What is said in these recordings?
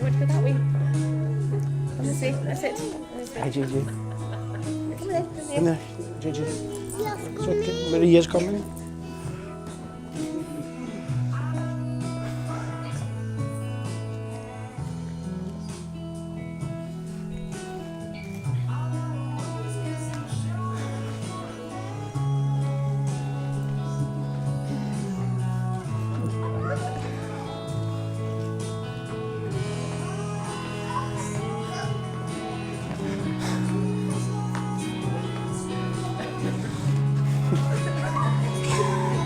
want to go that way? Come this way. That's it. This way. Hi, Gigi. Come in. In there, Gigi. It's okay. Maria's coming.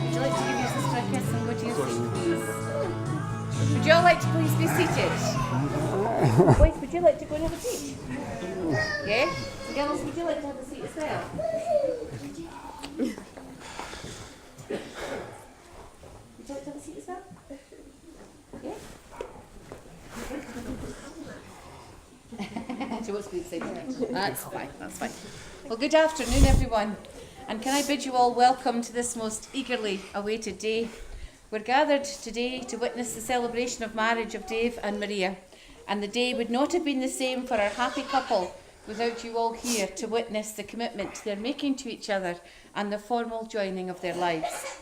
Would you like to give your sister a kiss and go to your seat? Would you all like to please be seated? Boys, would you like to go and have a seat? Yeah? And girls, would you like to have a seat as well? Would you like to have a seat as well? Yeah? She wants to be excited. That's fine, that's fine. Well, good afternoon, everyone. And can I bid you all welcome to this most eagerly awaited day. We're gathered today to witness the celebration of marriage of Dave and Maria. And the day would not have been the same for our happy couple without you all here to witness the commitment they're making to each other and the formal joining of their lives.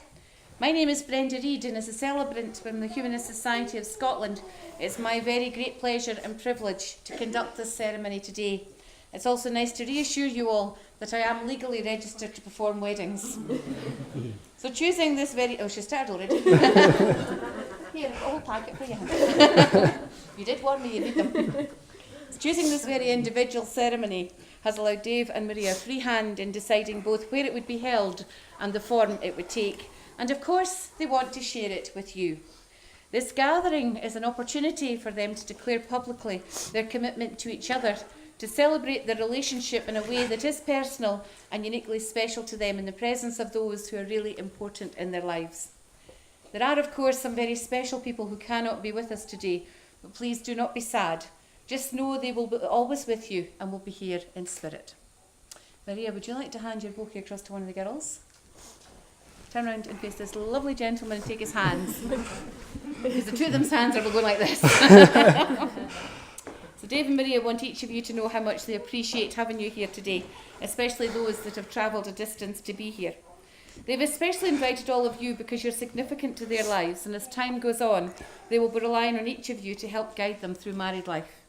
My name is Brenda Reid, and as a celebrant from the Humanist Society of Scotland, it's my very great pleasure and privilege to conduct this ceremony today. It's also nice to reassure you all that I am legally registered to perform weddings. So choosing this very... Oh, she started already. Here, a whole packet for you. You did warn me, you need them. Choosing this very individual ceremony has allowed Dave and Maria free hand in deciding both where it would be held and the form it would take. And of course, they want to share it with you. This gathering is an opportunity for them to declare publicly their commitment to each other, to celebrate their relationship in a way that is personal and uniquely special to them in the presence of those who are really important in their lives. There are, of course, some very special people who cannot be with us today, but please do not be sad. Just know they will be always with you and will be here in spirit. Maria, would you like to hand your bouquet across to one of the girls? Turn around and face this lovely gentleman and take his hands. Because the two of them's hands are going like this. So Dave and Maria want each of you to know how much they appreciate having you here today, especially those that have travelled a distance to be here. They've especially invited all of you because you're significant to their lives, and as time goes on, they will be relying on each of you to help guide them through married life.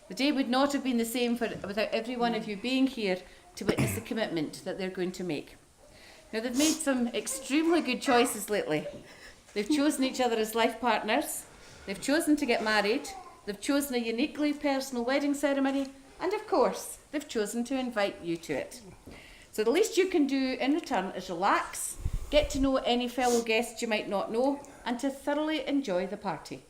The day would not have been the same without every one of you being here to witness the commitment that they're going to make. Now, they've made some extremely good choices lately. They've chosen each other as life partners, they've chosen to get married, they've chosen a uniquely personal wedding ceremony, and of course, they've chosen to invite you to it. So the least you can do in return is relax, get to know any fellow guests you might not know, and to thoroughly enjoy the party.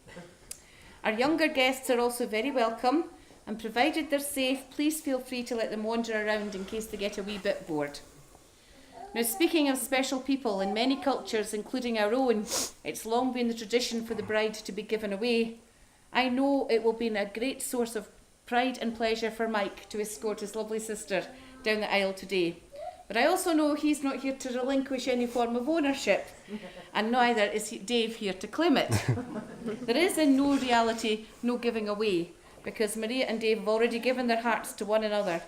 Our younger guests are also very welcome, and provided they're safe, please feel free to let them wander around in case they get a wee bit bored. Now, speaking of special people, in many cultures, including our own, it's long been the tradition for the bride to be given away. I know it will be a great source of pride and pleasure for Mike to escort his lovely sister down the aisle today. But I also know he's not here to relinquish any form of ownership, and neither is Dave here to claim it. There is in no reality no giving away, because Maria and Dave have already given their hearts to one another.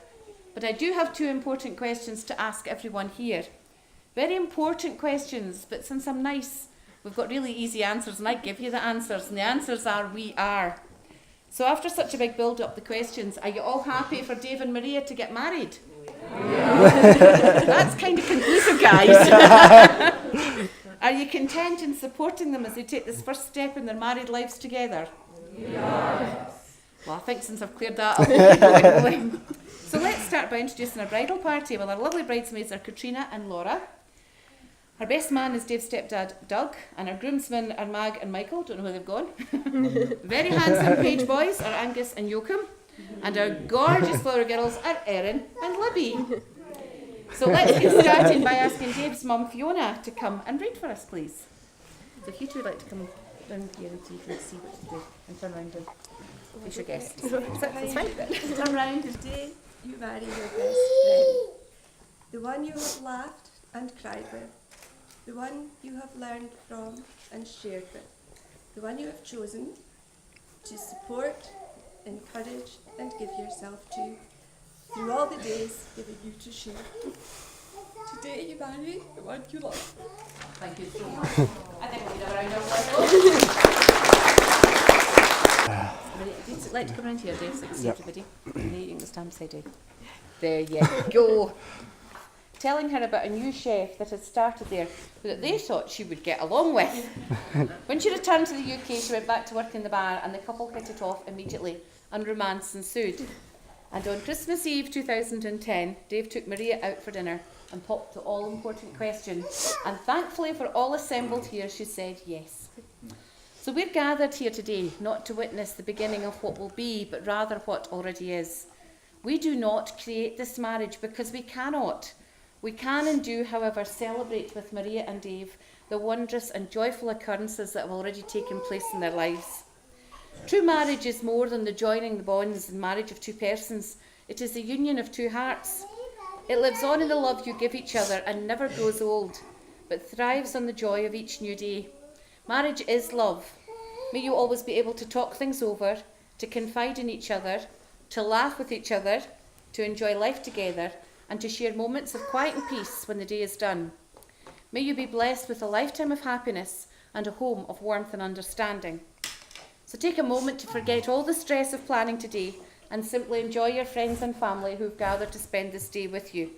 But I do have two important questions to ask everyone here. Very important questions, but since I'm nice, we've got really easy answers, and I give you the answers, and the answers are, we are. So after such a big build-up, the questions, are you all happy for Dave and Maria to get married? Yeah. That's kind of conclusive, guys. Are you content in supporting them as they take this first step in their married lives together? Yes. Well, I think since I've cleared that up, we'll keep going. So let's start by introducing our bridal party. Well, our lovely bridesmaids are Katrina and Laura. Our best man is Dave's stepdad, Doug, and our groomsmen are Mag and Michael. Don't know where they've gone. Very handsome page boys are Angus and Joachim, and our gorgeous flower girls are Erin and Libby. So let's get started by asking Dave's mum, Fiona, to come and read for us, please. So if you two would like to come down here and so you can see what to do, and turn around and face your guests. That's fine. Turn around today, you marry your best friend. The one you have laughed and cried with. The one you have learned from and shared with. the one you have chosen to support, encourage and give yourself to through all the days given you to share. Today you marry the one you love. Thank you so much. I think we need a round of applause. Would you like to come around here, Dave, so you can see everybody? You can stand beside Dave. There you go. Telling her about a new chef that had started there that they thought she would get along with. When she returned to the UK, she went back to work in the bar and the couple hit it off immediately and romance ensued. And on Christmas Eve 2010, Dave took Maria out for dinner and popped the all-important question. And thankfully for all assembled here, she said yes. So we're gathered here today not to witness the beginning of what will be, but rather what already is. We do not create this marriage because we cannot. We can and do, however, celebrate with Maria and Dave the wondrous and joyful occurrences that have already taken place in their lives. True marriage is more than the joining the bonds in marriage of two persons. It is the union of two hearts. It lives on in the love you give each other and never grows old, but thrives on the joy of each new day. Marriage is love. May you always be able to talk things over, to confide in each other, to laugh with each other, to enjoy life together, and to share moments of quiet and peace when the day is done. May you be blessed with a lifetime of happiness and a home of warmth and understanding. So take a moment to forget all the stress of planning today and simply enjoy your friends and family who've gathered to spend this day with you.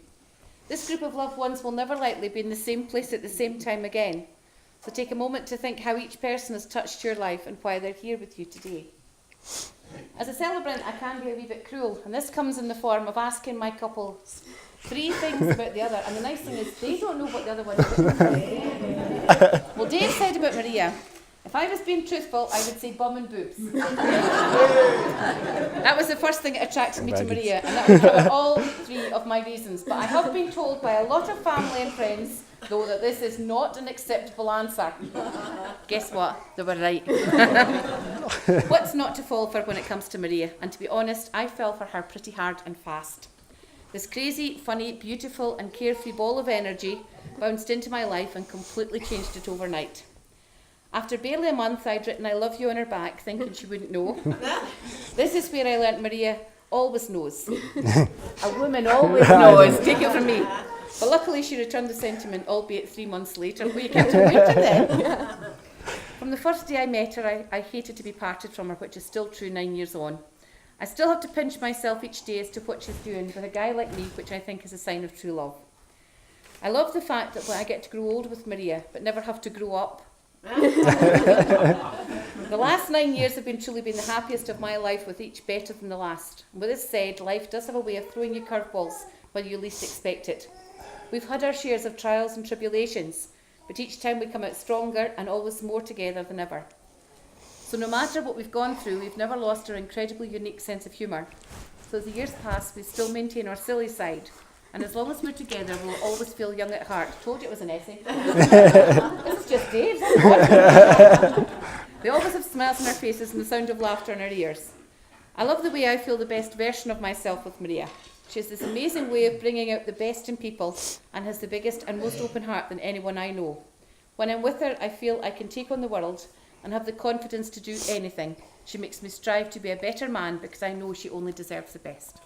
This group of loved ones will never likely be in the same place at the same time again. So take a moment to think how each person has touched your life and why they're here with you today. As a celebrant, I can be a wee bit cruel, and this comes in the form of asking my couple 3 things about the other, and the nice thing is they don't know what the other one is. Well, Dave said about Maria, if I was being truthful, I would say bum and boobs. That was the first thing that attracted me to Maria, and that would cover all 3 of my reasons. But I have been told by a lot of family and friends, though, that this is not an acceptable answer. Guess what? They were right. What's not to fall for when it comes to Maria? And to be honest, I fell for her pretty hard and fast. This crazy, funny, beautiful and carefree ball of energy bounced into my life and completely changed it overnight. After barely a month, I'd written I love you on her back, thinking she wouldn't know. This is where I learnt Maria always knows. A woman always knows, take it from me. But luckily she returned the sentiment, albeit 3 months later. We kept her waiting then. From the first day I met her, I hated to be parted from her, which is still true 9 years on. I still have to pinch myself each day as to what she's doing with a guy like me, which I think is a sign of true love. I love the fact that I get to grow old with Maria, but never have to grow up. The last 9 years have truly been the happiest of my life, with each better than the last. And with this said, life does have a way of throwing you curveballs when you least expect it. We've had our shares of trials and tribulations, but each time we come out stronger and always more together than ever. So no matter what we've gone through, we've never lost our incredibly unique sense of humour. So as the years pass, we still maintain our silly side. And as long as we're together, we'll always feel young at heart. Told you it was an essay. This is just Dave's. We always have smiles on our faces and the sound of laughter in our ears. I love the way I feel the best version of myself with Maria. She has this amazing way of bringing out the best in people and has the biggest and most open heart than anyone I know. When I'm with her, I feel I can take on the world and have the confidence to do anything. She makes me strive to be a better man because I know she only deserves the best.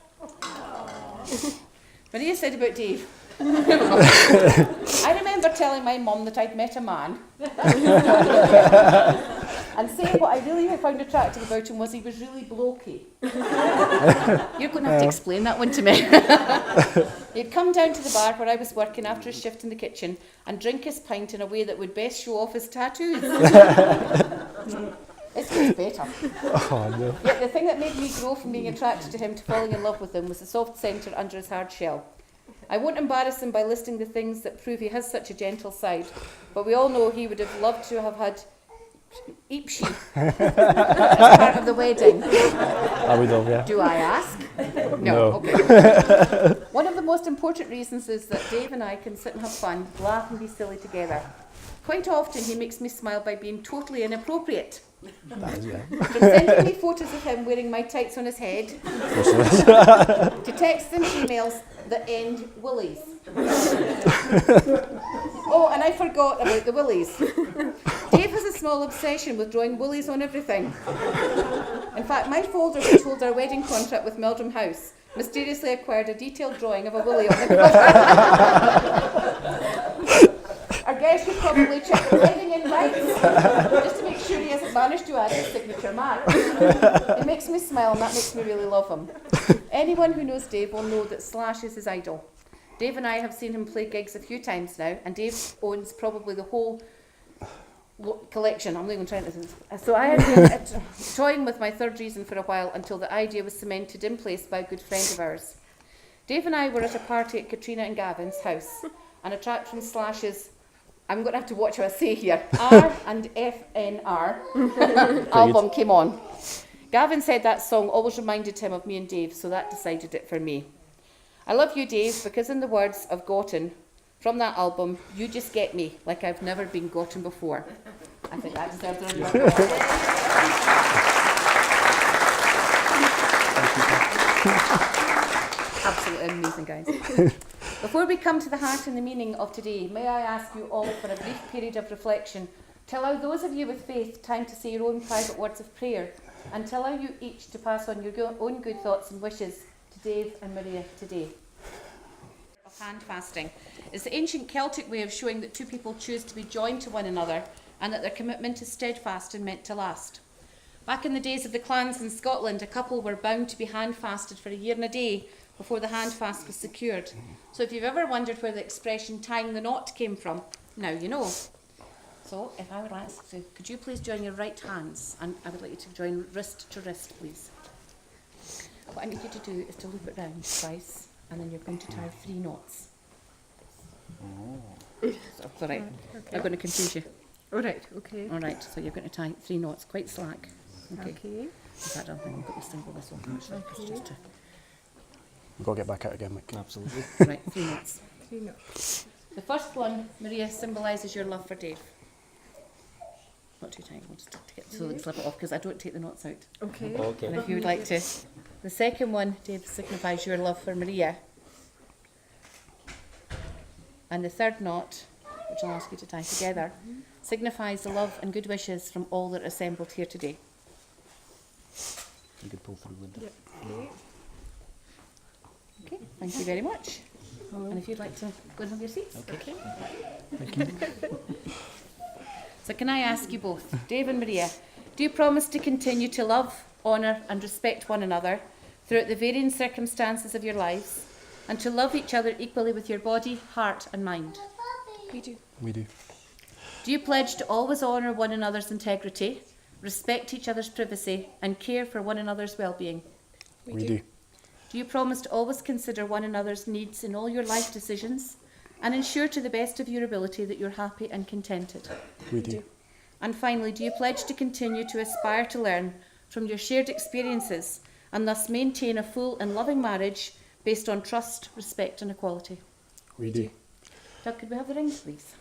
Maria said about Dave, I remember telling my mum that I'd met a man and saying what I really found attractive about him was he was really blokey. You're going to have to explain that one to me. He'd come down to the bar where I was working after a shift in the kitchen and drink his pint in a way that would best show off his tattoos. It gets better. Oh, no. Yet the thing that made me grow from being attracted to him to falling in love with him was the soft centre under his hard shell. I won't embarrass him by listing the things that prove he has such a gentle side, but we all know he would have loved to have had Eepshe as part of the wedding. I would have, yeah. Do I ask? No. Okay. One of the most important reasons is that Dave and I can sit and have fun, laugh and be silly together. Quite often he makes me smile by being totally inappropriate. That is, yeah. From sending me photos of him wearing my tights on his head, to texting emails that end willies. Oh, and I forgot about the willies. Dave has a small obsession with drawing woolies on everything. In fact, my folder, which holds our wedding contract with Meldrum House, mysteriously acquired a detailed drawing of a woolly on the cover. Our guest should probably check the wedding invites, just to make sure he hasn't managed to add his signature mark. It makes me smile, and that makes me really love him. Anyone who knows Dave will know that Slash is his idol. Dave and I have seen him play gigs a few times now, and Dave owns probably the whole collection. I'm not even trying to. So I had been toying with my third reason for a while until the idea was cemented in place by a good friend of ours. Dave and I were at a party at Katrina and Gavin's house, and a track from Slash's, I'm going to have to watch what I say here, R and FNR album came on. Gavin said that song always reminded him of me and Dave, so that decided it for me. I love you, Dave, because in the words of Gotten, from that album, you just get me like I've never been gotten before. I think that deserves a Absolutely amazing, guys. Before we come to the heart and the meaning of today, may I ask you all for a brief period of reflection to allow those of you with faith time to say your own private words of prayer, and to allow you each to pass on your own good thoughts and wishes to Dave and Maria today. Of hand fasting is the ancient Celtic way of showing that two people choose to be joined to one another and that their commitment is steadfast and meant to last. Back in the days of the clans in Scotland, a couple were bound to be hand fasted for a year and a day before the hand fast was secured. So if you've ever wondered where the expression tying the knot came from, now you know. So if I would ask you, could you please join your right hands, and I would like you to join wrist to wrist, please. What I need you to do is to loop it round twice, and then you're going to tie 3 knots. So, it's all right. Okay. I'm going to confuse you. All right, okay. All right, so you're going to tie 3 knots, quite slack. Okay. Okay. In fact, I'll think I'll single this one. Actually, 'cause Okay. just to, We've got to get back out again, Mike. Absolutely. right, 3 knots. 3 knots. The first one, Maria, symbolises your love for Dave. Not too tight, we'll just get so that slip it off, because I don't take the knots out. Okay. Okay. And if you would like to. The second one, Dave, signifies your love for Maria. And the third knot, which I'll ask you to tie together, signifies the love and good wishes from all that are assembled here today. You could pull through, Linda. Yep. Okay. Okay, thank you very much. And if you'd like to go and have your seats. Okay. So can I ask you both, Dave and Maria, do you promise to continue to love, honour and respect one another throughout the varying circumstances of your lives, and to love each other equally with your body, heart and mind? We do. We do. Do you pledge to always honour one another's integrity, respect each other's privacy and care for one another's well-being? We do. Do you promise to always consider one another's needs in all your life decisions and ensure to the best of your ability that you're happy and contented? We do. And finally, do you pledge to continue to aspire to learn from your shared experiences and thus maintain a full and loving marriage based on trust, respect and equality? We do. Doug, could we have the rings, please?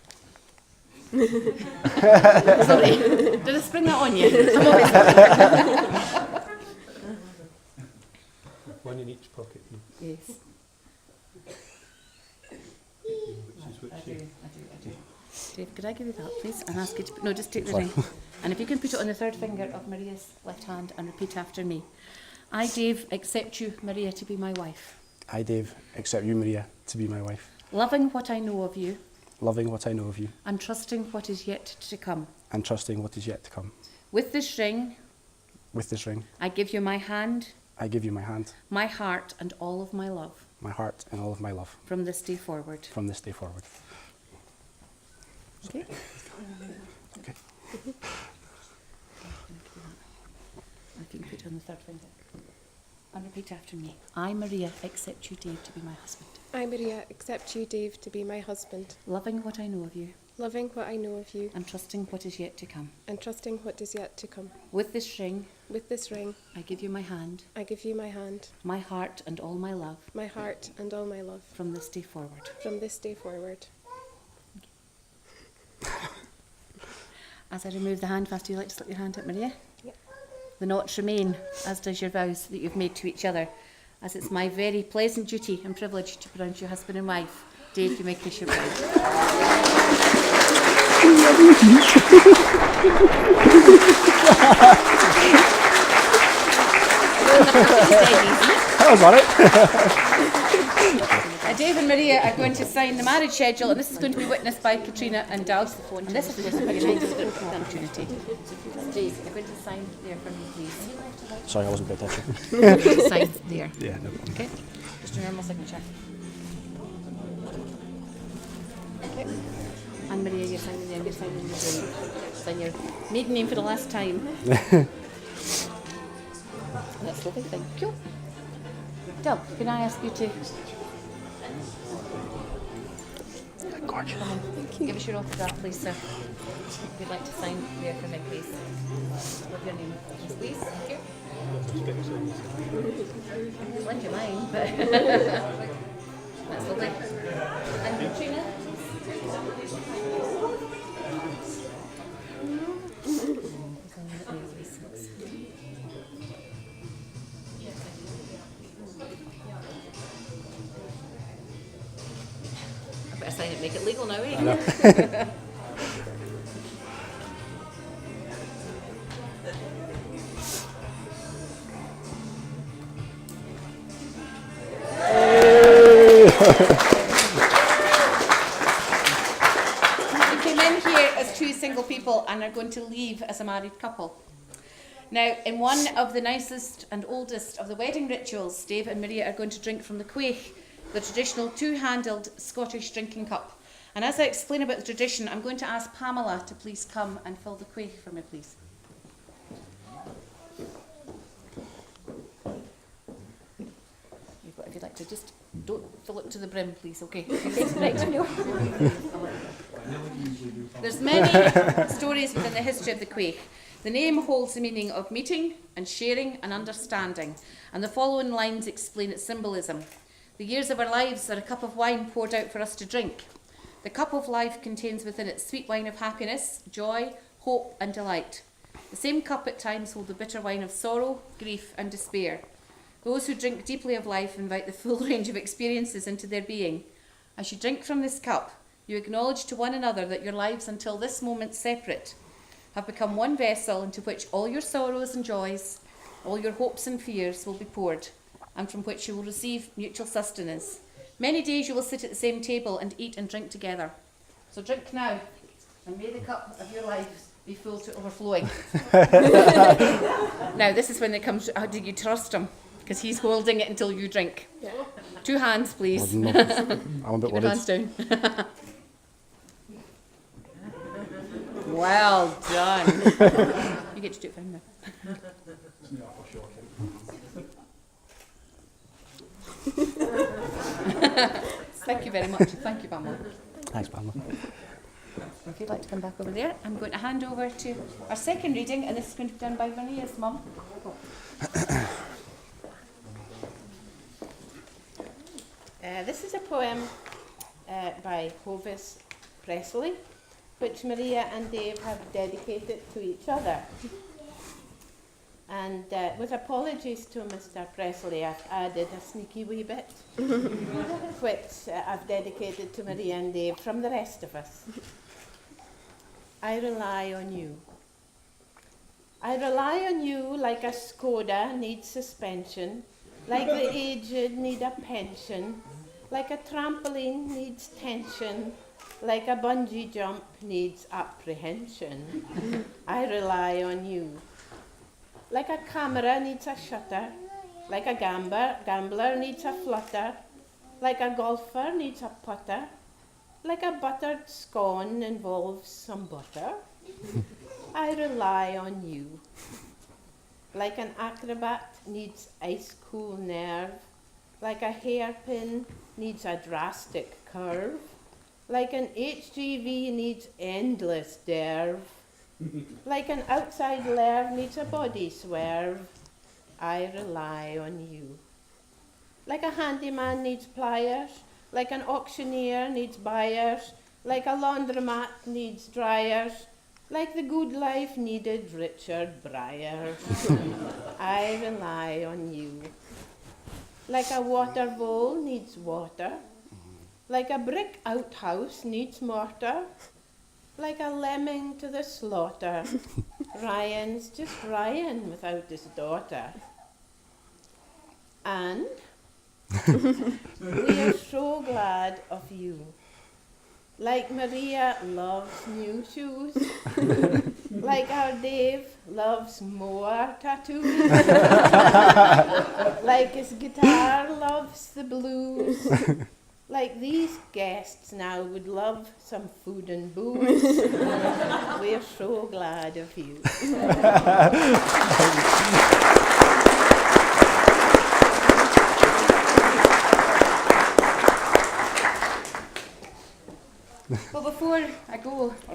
Sorry, did I spring that on you? I'm always One in each pocket. Yes. She's which I she- do. Dave, could I give you that, please? And ask you to, no, just take the ring. And if you can put it on the third finger of Maria's left hand and repeat after me. I, Dave, accept you, Maria, to be my wife. I, Dave, accept you, Maria, to be my wife, Loving what I know of you loving what I know of you, and trusting what is yet to come. and trusting what is yet to come. With this ring, With this ring, I give you my hand, I give you my hand, my heart and all of my love my heart, and all of my love from this day forward. from this day forward. Okay? Okay. If you can put it on the third finger. And repeat after me. I, Maria, accept you, Dave, to be my husband. I, Maria, accept you, Dave, to be my husband, Loving what I know of you loving what I know of you and trusting what is yet to come. and trusting what is yet to come. With this ring, With this ring, I give you my hand, I give you my hand, my heart and all my love my heart and all my love from this day forward. from this day forward. As I remove the hand fast, do you like to slip your hand out, Maria? Yep. The knots remain, as does your vows that you've made to each other, as it's my very pleasant duty and privilege to pronounce you husband and wife. Dave, you may kiss your bride. That's all right. Dave and Maria are going to sign the marriage schedule, and this is going to be witnessed by Katrina and Doug. And this is going to be a nice opportunity. Dave, you're going to sign there for me, please. Sorry, I wasn't paying attention. Sign there. Yeah, no problem. Okay. Just a normal signature. Okay. And Maria, you're signing there. You're signing your name. Sign your maiden name for the last time. That's lovely. Thank you. Doug, can I ask you to Gorgeous. give us your autograph, please, sir? If you'd like to sign there for me, please. With your name, please. Thank you. Lend you mine, but that's lovely. And Katrina? I better sign it, make it legal now, eh? They came in here as two single people and are going to leave as a married couple. Now, in one of the nicest and oldest of the wedding rituals, Dave and Maria are going to drink from the quaich, the traditional two-handled Scottish drinking cup. And as I explain about the tradition, I'm going to ask Pamela to please come and fill the quaich for me, please. If you'd like to, just don't fill it to the brim, please, okay? Right. There's many stories within the history of the quaich. The name holds the meaning of meeting and sharing and understanding, and the following lines explain its symbolism. The years of our lives are a cup of wine poured out for us to drink. The cup of life contains within it sweet wine of happiness, joy, hope and delight. The same cup at times holds the bitter wine of sorrow, grief and despair. Those who drink deeply of life invite the full range of experiences into their being. As you drink from this cup, you acknowledge to one another that your lives until this moment separate have become one vessel into which all your sorrows and joys, all your hopes and fears will be poured, and from which you will receive mutual sustenance. Many days you will sit at the same table and eat and drink together. So drink now, and may the cup of your lives be full to overflowing. Now, this is when it comes to, how do you trust him? Because he's holding it until you drink. Yeah. 2 hands, please. I'm a bit Keep your hands worried. down. Well done. You get to do it for him now. Thank you very much. Thank you, Pamela. Thanks, Pamela. If you'd like to come back over there, I'm going to hand over to our second reading, and this is going to be done by Maria's mum. This is a poem by Hovis Presley, which Maria and Dave have dedicated to each other. And with apologies to Mr. Presley, I've added a sneaky wee bit, which I've dedicated to Maria and Dave from the rest of us. I rely on you. I rely on you like a Skoda needs suspension, like the aged need a pension, like a trampoline needs tension, like a bungee jump needs apprehension. I rely on you. Like a camera needs a shutter, like a gambler needs a flutter, like a golfer needs a putter, like a buttered scone involves some butter. I rely on you. Like an acrobat needs ice-cool nerve, like a hairpin needs a drastic curve, like an HGV needs endless derve, like an outside lerve needs a body swerve. I rely on you. Like a handyman needs pliers, like an auctioneer needs buyers, like a laundromat needs dryers, like the good life needed Richard Briers. I rely on you. Like a water vole needs water, like a brick outhouse needs mortar, like a lemming to the slaughter. Ryan's just Ryan without his daughter. And we are so glad of you. Like Maria loves new shoes, like our Dave loves more tattoos, like his guitar loves the blues, like these guests now would love some food and booze. We're so glad of you. Well,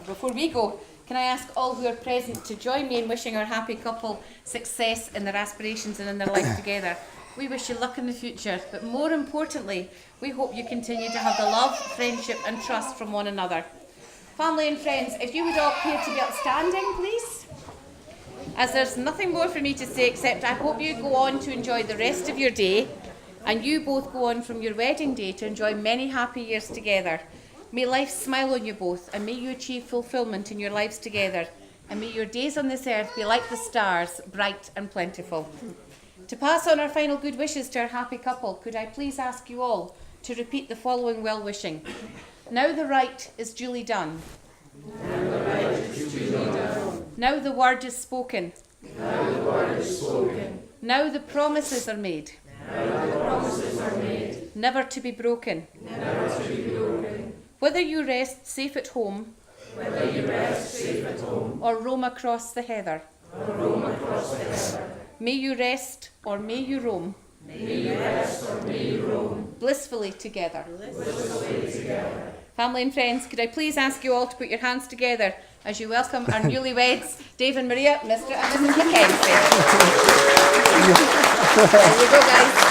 before we go, can I ask all who are present to join me in wishing our happy couple success in their aspirations and in their life together. We wish you luck in the future, but more importantly, we hope you continue to have the love, friendship and trust from one another. Family and friends, if you would all appear to be upstanding, please. As there's nothing more for me to say except I hope you go on to enjoy the rest of your day, and you both go on from your wedding day to enjoy many happy years together. May life smile on you both, and may you achieve fulfilment in your lives together, and may your days on this earth be like the stars, bright and plentiful. To pass on our final good wishes to our happy couple, could I please ask you all to repeat the following well-wishing. Now the right is duly done. Now the right is duly done. Now the word is spoken. Now the word is spoken. Now the promises are made. Now the promises are made. Never to be broken. Never to be broken. Whether you rest safe at home, or roam across the heather, may you rest or may you roam, blissfully together. Family and friends, could I please ask you all to put your hands together as you welcome our newlyweds, Dave and Maria, Mr. and Mrs. Mackenzie. There you go, guys.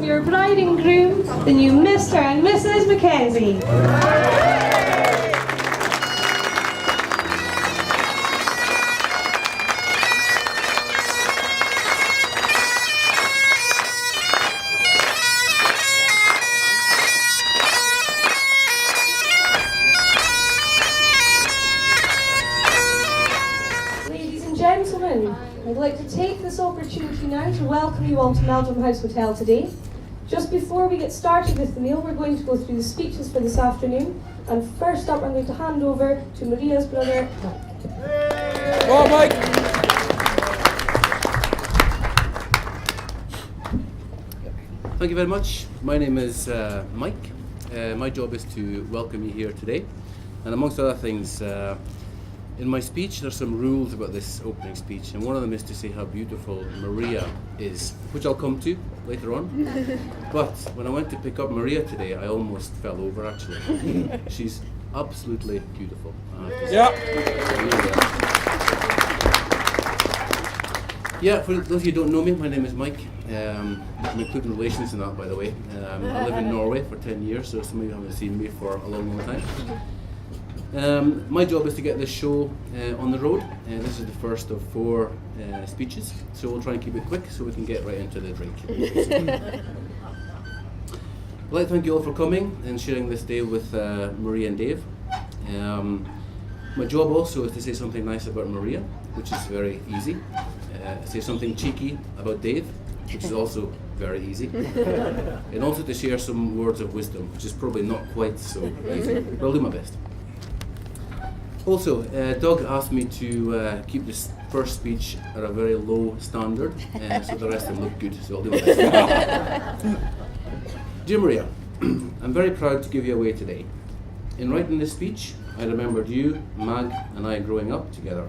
Your bride and groom, the new Mr. and Mrs. Mackenzie. Ladies and gentlemen, I'd like to take this opportunity now to welcome you all to Meldrum House Hotel today. Just before we get started with the meal, we're going to go through the speeches for this afternoon. And first up, I'm going to hand over to Maria's brother, Mike. Go on, Mike. Thank you very much. My name is Mike. My job is to welcome you here today. And amongst other things, in my speech there's some rules about this opening speech, and one of them is to say how beautiful Maria is, which I'll come to later on. But when I went to pick up Maria today, I almost fell over actually. She's absolutely beautiful. I have to say. Yeah, for those of you who don't know me, my name is Mike. I'm including relations in that, by the way. I live in Norway for 10 years, so some of you haven't seen me for a long, long time. My job is to get this show on the road. This is the first of 4 speeches, so we'll try and keep it quick so we can get right into the drink. I'd like to thank you all for coming and sharing this day with Maria and Dave. My job also is to say something nice about Maria, which is very easy. Say something cheeky about Dave, which is also very easy. And also to share some words of wisdom, which is probably not quite so easy, but I'll do my best. Also, Doug asked me to keep this first speech at a very low standard, so the rest of them look good, so I'll do my best. Dear Maria, I'm very proud to give you away today. In writing this speech, I remembered you, Mag, and I growing up together.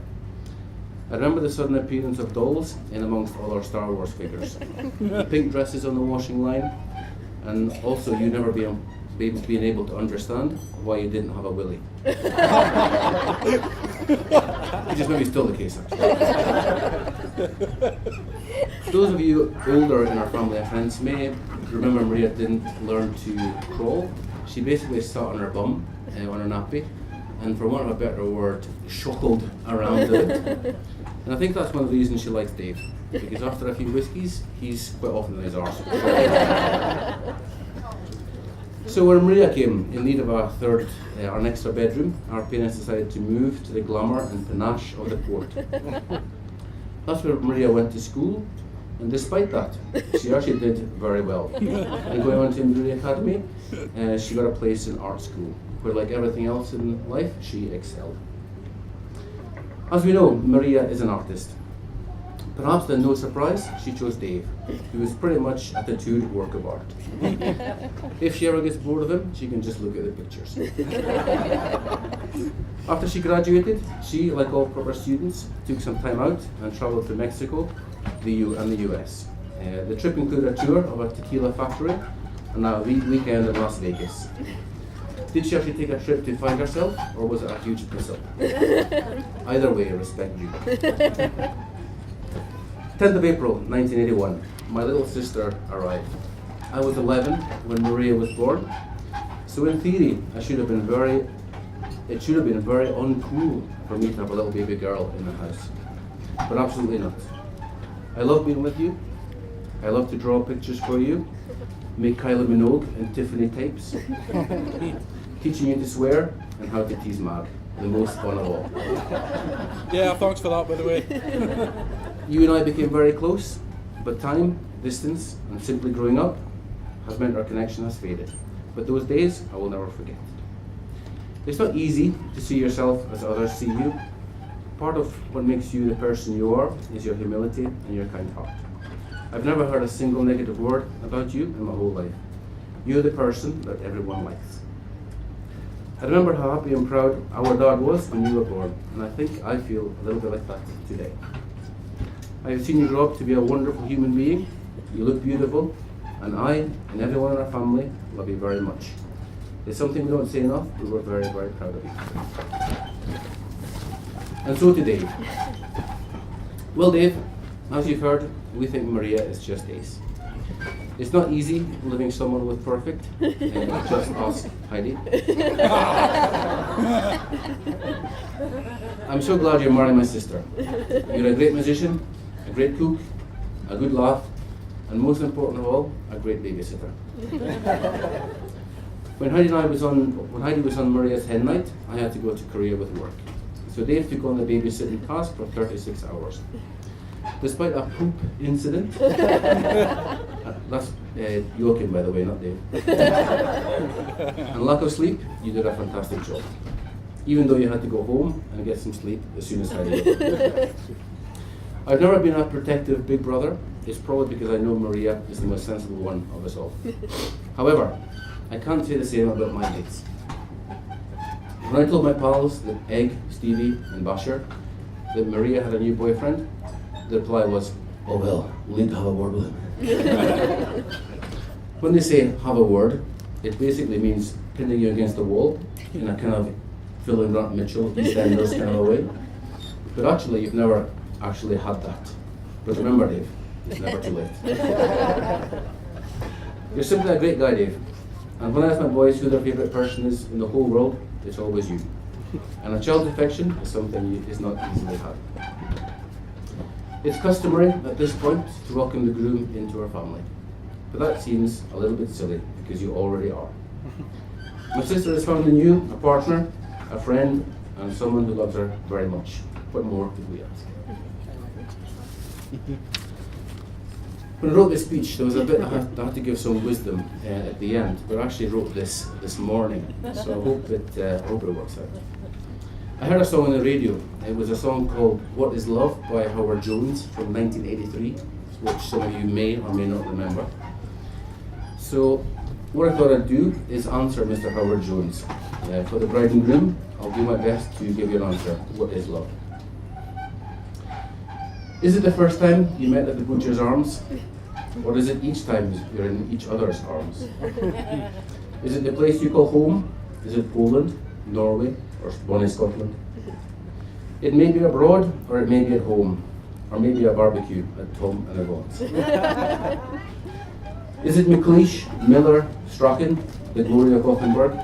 I remember the sudden appearance of dolls in amongst all our Star Wars figures, the pink dresses on the washing line, and also you never being able to understand why you didn't have a willy. Which is maybe still the case, actually. Those of you older in our family and friends may remember Maria didn't learn to crawl. She basically sat on her bum, on her nappy, and for want of a better word, shockled around it. And I think that's one of the reasons she likes Dave, because after a few whiskies, he's quite often in his arse. So when Maria came in need of an extra bedroom, our parents decided to move to the glamour and panache of the port. That's where Maria went to school, and despite that, she actually did very well. And going on to Maria Academy, she got a place in art school, where like everything else in life, she excelled. As we know, Maria is an artist. Perhaps to no surprise, she chose Dave, who is pretty much a tattooed work of art. If she ever gets bored of him, she can just look at the pictures. After she graduated, she, like all proper students, took some time out and travelled to Mexico and the US. The trip included a tour of a tequila factory and a weekend in Las Vegas. Did she actually take a trip to find herself, or was it a huge miss-up? Either way, respect you. 10th of April, 1981, my little sister arrived. I was 11 when Maria was born, so in theory, it should have been very uncool for me to have a little baby girl in the house. But absolutely not. I love being with you. I love to draw pictures for you, make Kylie Minogue and Tiffany types, teaching you to swear and how to tease Mag, the most fun of all. Yeah, thanks for that, by the way. You and I became very close, but time, distance, and simply growing up has meant our connection has faded. But those days I will never forget. It's not easy to see yourself as others see you. Part of what makes you the person you are is your humility and your kind heart. I've never heard a single negative word about you in my whole life. You're the person that everyone likes. I remember how happy and proud our dad was when you were born, and I think I feel a little bit like that today. I have seen you grow up to be a wonderful human being. You look beautiful, and I and everyone in our family love you very much. It's something we don't say enough, but we're very, very proud of you. And so to Dave. Well, Dave, as you've heard, we think Maria is just ace. It's not easy living someone with perfect, just ask Heidi. I'm so glad you're marrying my sister. You're a great musician, a great cook, a good laugh, and most important of all, a great babysitter. When Heidi was on Maria's hen night, I had to go to Korea with work. So Dave took on the babysitting task for 36 hours. Despite a poop incident, that's Joachim, by the way, not Dave, and lack of sleep, you did a fantastic job. even though you had to go home and get some sleep as soon as Friday. I've never been a protective big brother. It's probably because I know Maria is the most sensible one of us all. However, I can't say the same about my mates. When I told my pals that Egg, Stevie and Bashir that Maria had a new boyfriend, the reply was, "Oh well, we'll need to have a word with him." When they say have a word, it basically means pinning you against the wall in a kind of Phil and Grant Mitchell, EastEnders kind of a way. But actually, you've never actually had that. But remember, Dave, it's never too late. You're simply a great guy, Dave. And when I ask my boys who their favourite person is in the whole world, it's always you. And a child's affection is something is not easily had. It's customary at this point to welcome the groom into our family. But that seems a little bit silly because you already are. My sister has found in you a partner, a friend, and someone who loves her very much. What more could we ask? When I wrote this speech, there was a bit I had to give some wisdom at the end, but I actually wrote this morning, so I hope it works out. I heard a song on the radio. It was a song called "What Is Love" by Howard Jones from 1983, which some of you may or may not remember. So what I thought I'd do is answer Mr. Howard Jones. For the bride and groom, I'll do my best to give you an answer. What is love? Is it the first time you met at the butcher's arms? Or is it each time you're in each other's arms? Is it the place you call home? Is it Poland, Norway, or bonnie Scotland? It may be abroad, or it may be at home, or maybe a barbecue at Tom and Avon's. Is it McLeish, Miller, Strachan, the glory of Gothenburg?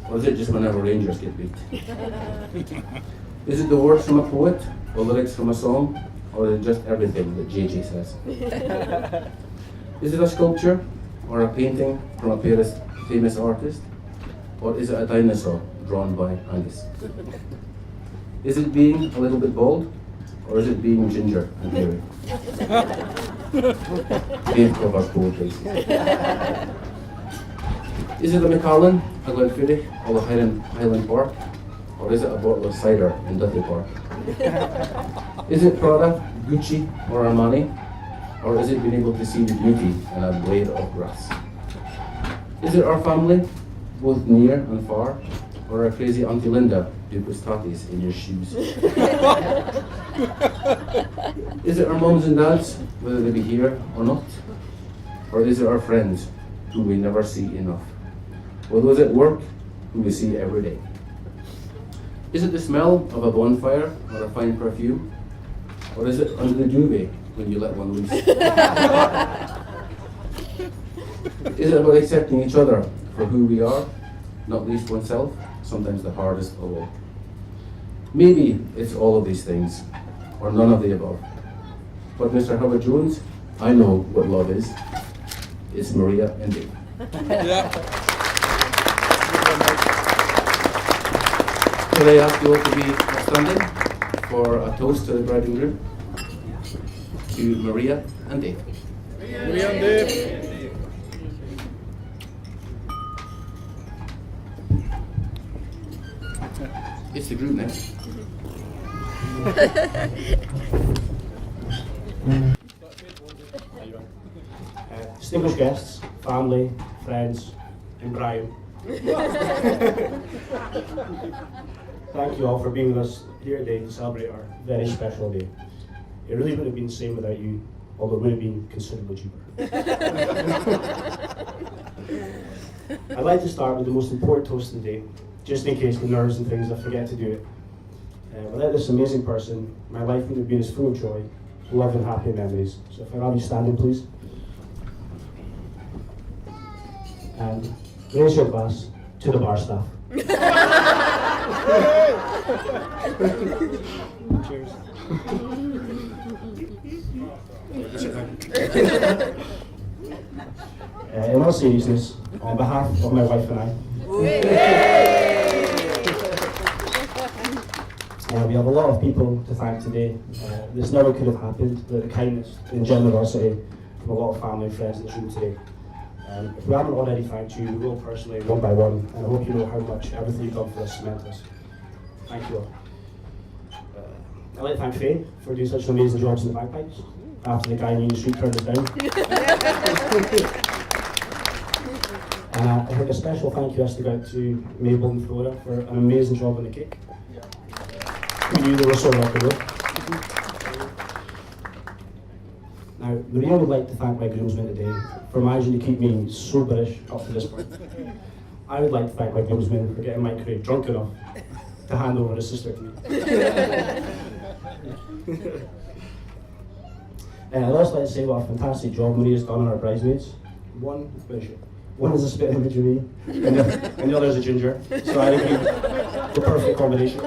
Or is it just whenever Rangers get beat? Is it the words from a poet, or lyrics from a song? Or is it just everything that JJ says? Is it a sculpture or a painting from a famous artist? Or is it a dinosaur drawn by Angus? Is it being a little bit bald? Or is it being ginger and hairy? Dave covers both bases. Is it a Macallan, a Glenfiddich, or a Highland Park? Or is it a bottle of cider in Dudley Park? Is it Prada, Gucci, or Armani? Or is it being able to see the beauty in a blade of grass? Is it our family, both near and far? Or our crazy Auntie Linda who puts tatties in your shoes? Is it our moms and dads, whether they be here or not? Or is it our friends who we never see enough? Or those at work who we see every day? Is it the smell of a bonfire or a fine perfume? Or is it under the duvet when you let one loose? Is it about accepting each other for who we are, not least oneself, sometimes the hardest of all? Maybe it's all of these things, or none of the above. But Mr. Howard Jones, I know what love is. It's Maria and Dave. Could I ask you all to be standing for a toast to the bride and groom? To Maria and Dave. Maria and Dave. It's the groom next. Distinguished guests, family, friends, and Brian. Thank you all for being with us here today to celebrate our very special day. It really would have been the same without you, although it would have been considerably cheaper. I'd like to start with the most important toast of the day, just in case the nerves and things I forget to do it. Without this amazing person, my life wouldn't have been as full of joy, love and happy memories. So if I have you standing, please. And raise your glass to the bar staff. Cheers. In all seriousness, on behalf of my wife and I, we have a lot of people to thank today. This never could have happened, the kindness and generosity from a lot of family and friends in this room today. If we haven't already thanked you, we will personally, one by one, and I hope you know how much everything you've done for us meant to us. Thank you all. I'd like to thank Faye for doing such an amazing job in the bagpipes after the guy in the street turned us down. I think a special thank you has to go out to Mabel and Flora for an amazing job on the cake. We knew they were so lucky though. Now, Maria would like to thank my groomsmen today for managing to keep me so British up to this point. I would like to thank my groomsmen for getting Mike Craig drunk enough to hand over his sister to me. I'd also like to say what a fantastic job Maria's done on our bridesmaids. One is a spit image of me, and the other is a ginger. So I think the perfect combination.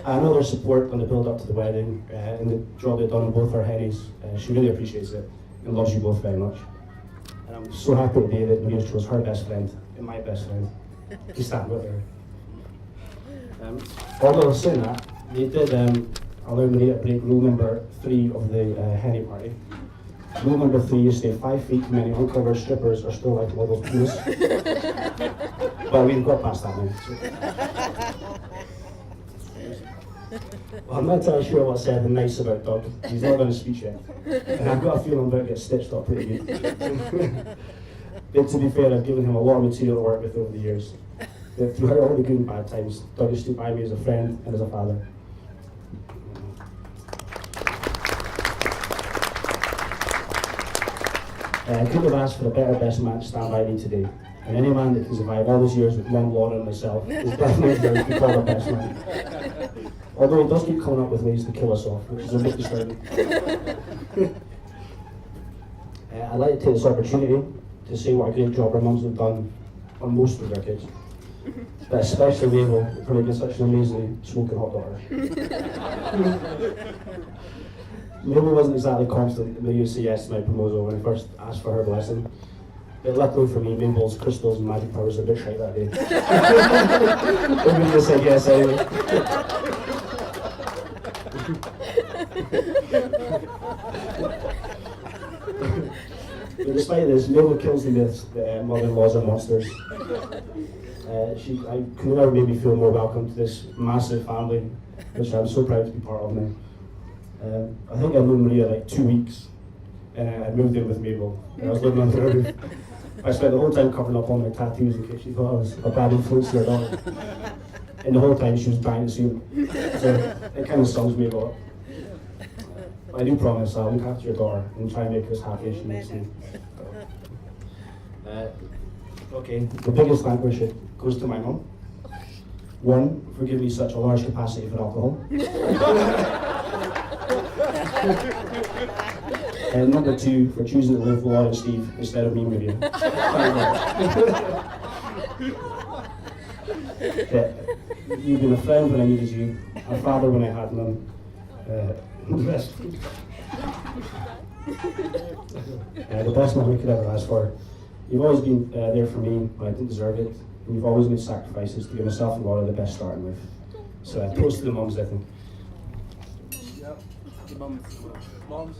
I know their support on the build up to the wedding and the job they've done on both our hennies. She really appreciates it and loves you both very much. And I'm so happy today that Maria chose her best friend and my best friend to stand with her. Although saying that, they did allow Maria to break rule number 3 of the henny party. Rule number 3 is stay 5 feet from any uncovered strippers or still like model penis. But we've got past that now. So. Well, I'm not entirely sure what's said and nice about Doug. He's not done a speech yet. And I've got a feeling I'm about to get stitched up pretty good. But to be fair, I've given him a lot of material to work with over the years. But throughout all the good and bad times, Doug has stood by me as a friend and as a father. I couldn't have asked for a better best man to stand by me today. And any man that can survive all those years with Mum, Laura and myself is definitely going to be called a best man. Although he does keep coming up with ways to kill us off, which is a bit disturbing. I'd like to take this opportunity to say what a great job our mums have done on most of their kids. But especially Mabel for making such an amazingly smoking hot daughter. Mabel wasn't exactly confident that Maria would say yes to my proposal when I first asked for her blessing. But luckily for me, Mabel's crystals and magic powers were a bit shy that day. Maria said yes anyway. But despite this, Mabel kills the myths that mother-in-laws are monsters. I could never make me feel more welcome to this massive family, which I'm so proud to be part of now. I think I knew Maria like 2 weeks, and I moved in with Mabel. I was living under her roof. I spent the whole time covering up all my tattoos in case she thought I was a bad influence to her daughter. And the whole time she was dying to see me. So it kind of sums Mabel up. But I do promise I'll look after your daughter and try and make her as happy as she makes me. Okay, the biggest thank worship goes to my mum. 1, for giving me such a large capacity for alcohol. And number 2, for choosing to live with Laura and Steve instead of me and Maria. You've been a friend when I needed you, a father when I had none. The best man we could ever ask for. You've always been there for me when I didn't deserve it, and you've always made sacrifices to give myself and Laura the best start in life. So toast to the mums, I think. Yep, the mums. Moms.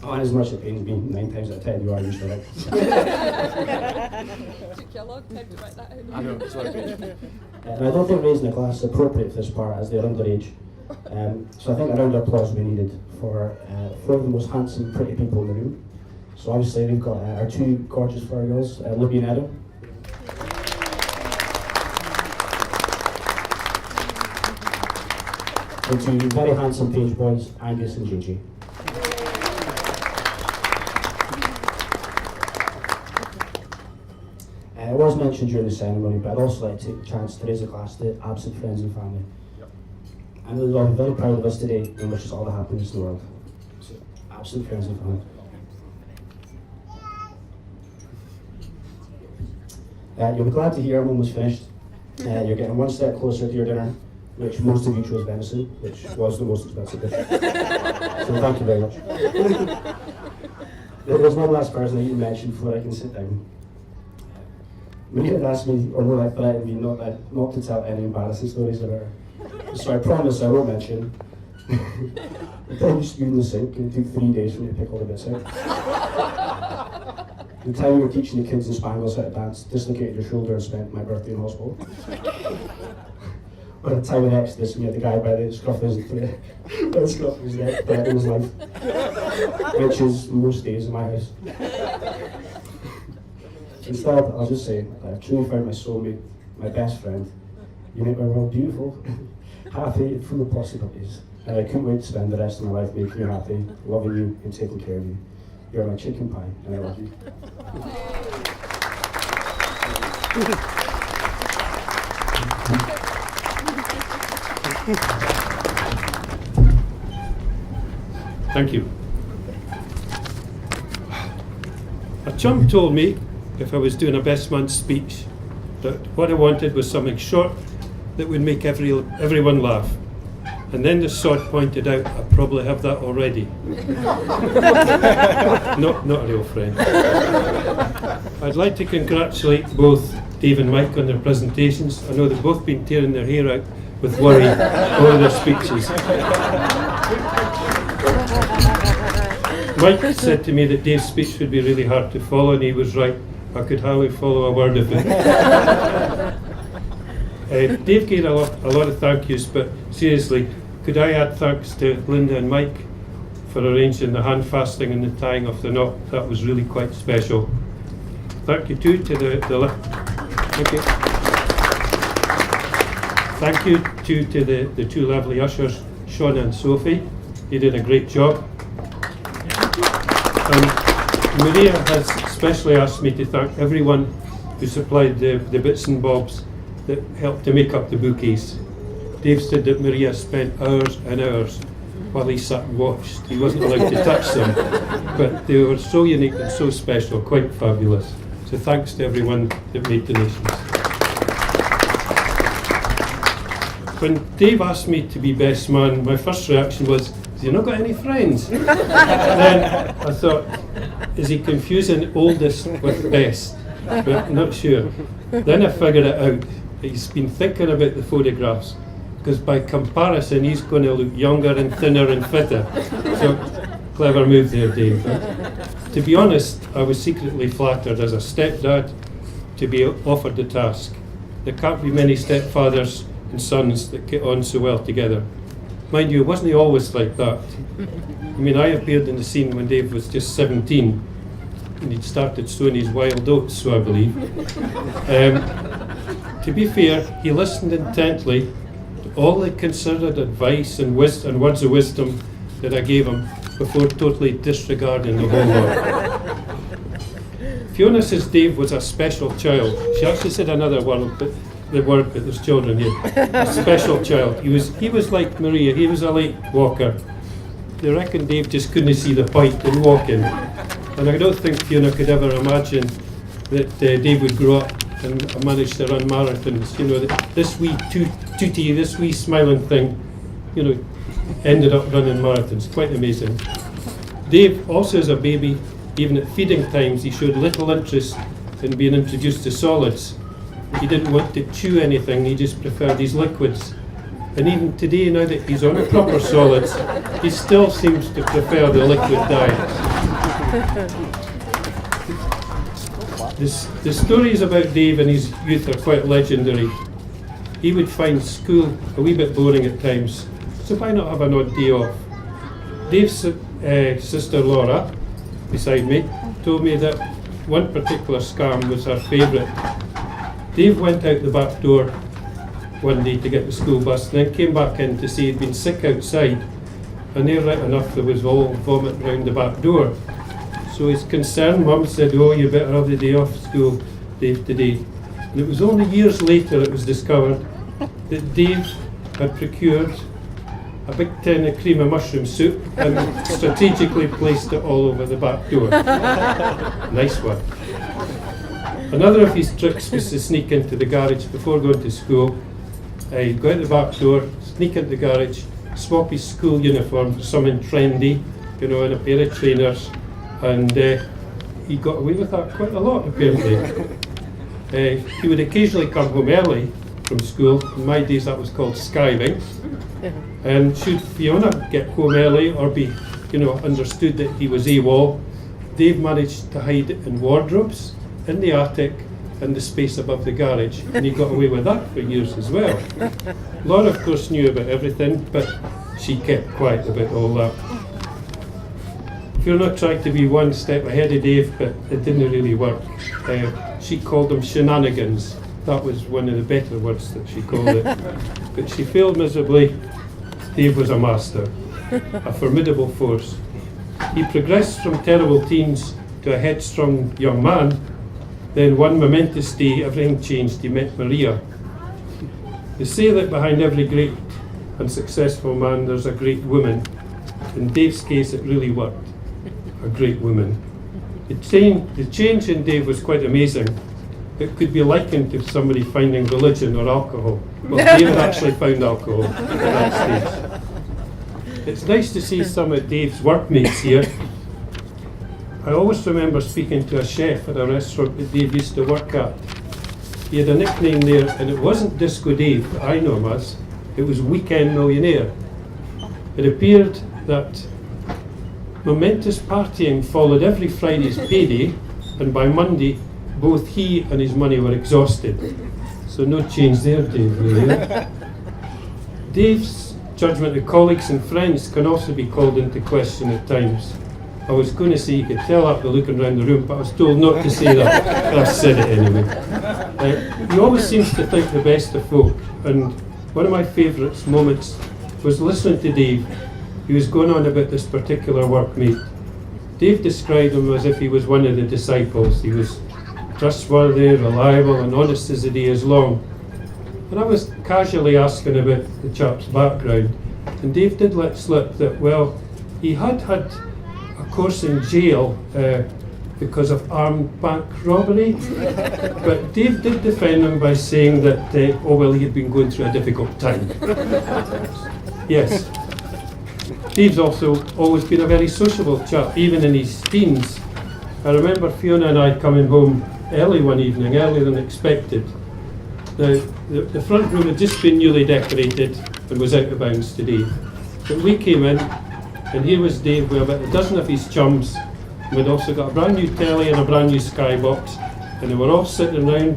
Oh, and as much as it pains me, 9 times out of 10 you are usually right. Took you a long time to write that out. I know, sorry. And I don't think raising a glass is appropriate for this part as they're underage. So I think a round of applause will be needed for 4 of the most handsome, pretty people in the room. So obviously we've got our 2 gorgeous flower girls, Libby and Adam. And 2 very handsome page boys, Angus and Gigi. It was mentioned during the ceremony, but I'd also like to take the chance to raise a glass to absent friends and family. I know they'll all be very proud of us today and wish us all the happiness in the world. So, absent friends and family. You'll be glad to hear I'm almost finished. You're getting 1 step closer to your dinner, which most of you chose venison, which was the most expensive dish. So thank you very much. There's one last person I need to mention before I can sit down. Maria had asked me, or more like threatened me, not to tell any embarrassing stories about her. So I promise I won't mention. The time you spewed in the sink, and it took 3 days for me to pick all the bits out. The time we were teaching the kids in Spangles how to dance, dislocated your shoulder and spent my birthday in hospital. Or the time in Exodus, we had the guy by the scruff of his neck, threatening his life. Which is most days in my house. Instead, I'll just say, I've truly found my soulmate, my best friend. You make my world beautiful, happy, and full of possibilities. And I couldn't wait to spend the rest of my life making you happy, loving you, and taking care of you. You're my chicken pie, and I love you. Thank you. A chum told me, if I was doing a best man speech, that what I wanted was something short that would make everyone laugh. And then the sod pointed out, I probably have that already. Not a real friend. I'd like to congratulate both Dave and Mike on their presentations. I know they've both been tearing their hair out with worry over their speeches. Mike said to me that Dave's speech would be really hard to follow, and he was right. I could hardly follow a word of it. Dave gave a lot of thank yous, but seriously, could I add thanks to Linda and Mike for arranging the hand fasting and the tying of the knot? That was really quite special. Thank you too to Thank you too to the two lovely ushers, Sean and Sophie. You did a great job. Maria has specially asked me to thank everyone who supplied the bits and bobs that helped to make up the bouquets. Dave said that Maria spent hours and hours while he sat and watched. He wasn't allowed to touch them, but they were so unique and so special, quite fabulous. So thanks to everyone that made donations. When Dave asked me to be best man, my first reaction was, has he not got any friends? Then I thought, is he confusing oldest with best? But not sure. Then I figured it out. He's been thinking about the photographs, because by comparison he's going to look younger and thinner and fitter. So, clever move there, Dave. To be honest, I was secretly flattered as a stepdad to be offered the task. There can't be many stepfathers and sons that get on so well together. Mind you, wasn't he always like that? I mean, I appeared in the scene when Dave was just 17, and he'd started sowing his wild oats, so I believe. To be fair, he listened intently to all the considered advice and words of wisdom that I gave him before totally disregarding the whole lot. Fiona says Dave was a special child. She actually said another word, but there's children here. A special child. He was like Maria. He was a late walker. They reckon Dave just couldn't see the point in walking. And I don't think Fiona could ever imagine that Dave would grow up and manage to run marathons. You know, this wee tootie, this wee smiling thing, you know, ended up running marathons. Quite amazing. Dave, also as a baby, even at feeding times, he showed little interest in being introduced to solids. He didn't want to chew anything, he just preferred these liquids. And even today, now that he's on proper solids, he still seems to prefer the liquid diet. The stories about Dave and his youth are quite legendary. He would find school a wee bit boring at times, so why not have an odd day off? Dave's sister Laura, beside me, told me that one particular scam was her favourite. Dave went out the back door one day to get the school bus, and then came back in to say he'd been sick outside, and there right enough there was all vomit round the back door. So his concerned mum said, oh, you better have the day off school, Dave, today. And it was only years later it was discovered that Dave had procured a big tin of cream of mushroom soup and strategically placed it all over the back door. Nice one. Another of his tricks was to sneak into the garage before going to school. He'd go out the back door, sneak into the garage, swap his school uniform for something trendy, you know, and a pair of trainers, and he got away with that quite a lot, apparently. He would occasionally come home early from school. In my days that was called skiving. And should Fiona get home early or be, you know, understood that he was AWOL, Dave managed to hide it in wardrobes, in the attic, and the space above the garage, and he got away with that for years as well. Laura, of course, knew about everything, but she kept quiet about all that. Fiona tried to be one step ahead of Dave, but it didn't really work. She called them shenanigans. That was one of the better words that she called it. But she failed miserably. Dave was a master, a formidable force. He progressed from terrible teens to a headstrong young man. Then one momentous day, everything changed. He met Maria. They say that behind every great and successful man, there's a great woman. In Dave's case, it really worked. A great woman. The change in Dave was quite amazing. It could be likened to somebody finding religion or alcohol. Well, Dave actually found alcohol at that stage. It's nice to see some of Dave's workmates here. I always remember speaking to a chef at a restaurant that Dave used to work at. He had a nickname there, and it wasn't Disco Dave that I know him as, it was Weekend Millionaire. It appeared that momentous partying followed every Friday's payday, and by Monday, both he and his money were exhausted. So no change there, Dave, really. Dave's judgment of colleagues and friends can also be called into question at times. I was going to say you could tell that by looking around the room, but I was told not to say that. I've said it anyway. He always seems to think the best of folk, and one of my favourite moments was listening to Dave. He was going on about this particular workmate. Dave described him as if he was one of the disciples. He was trustworthy, reliable, and honest as the day is long. And I was casually asking about the chap's background, and Dave did let slip that, well, he had had a course in jail because of armed bank robbery, but Dave did defend him by saying that, oh well, he had been going through a difficult time. Yes. Dave's also always been a very sociable chap, even in his teens. I remember Fiona and I coming home early one evening, earlier than expected. Now, the front room had just been newly decorated and was out of bounds today. But we came in, and here was Dave with about a dozen of his chums. We'd also got a brand new telly and a brand new skybox, and they were all sitting around